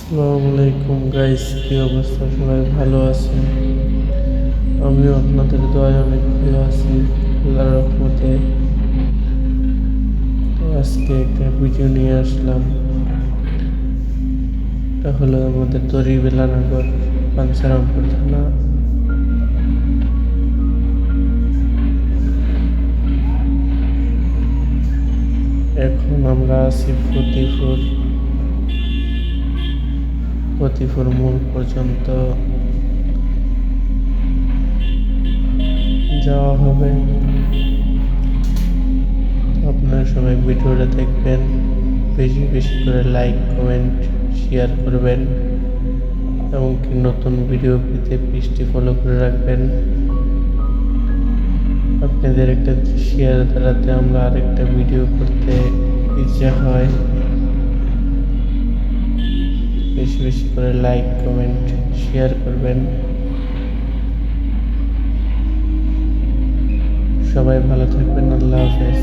আসসালামু আলাইকুম গাইস, কি অবস্থা? সবাই ভালো আছেন? আমিও আপনাদের দয়ায় অনেক ভালো আছি, আল্লাহর রহমতে। তো আজকে একটা ভিডিও নিয়ে আসলাম। এটা হলো আমাদের দড়িবেলানগর বাঞ্ছারামপুর থানা। এখন আমরা আছি ফতিপুর মোড় পর্যন্ত যাওয়া হবে। আপনারা সবাই ভিডিওটা দেখবেন, বেশি বেশি করে লাইক কমেন্ট শেয়ার করবেন, এমনকি নতুন ভিডিও পেতে পেজটি ফলো করে রাখবেন। আপনাদের একটা শেয়ার দ্বারাতে আমরা আরেকটা ভিডিও করতে ইচ্ছা হয়। বেশি বেশি করে লাইক কমেন্ট শেয়ার করবেন। সবাই ভালো থাকবেন। আল্লাহ হাফেজ।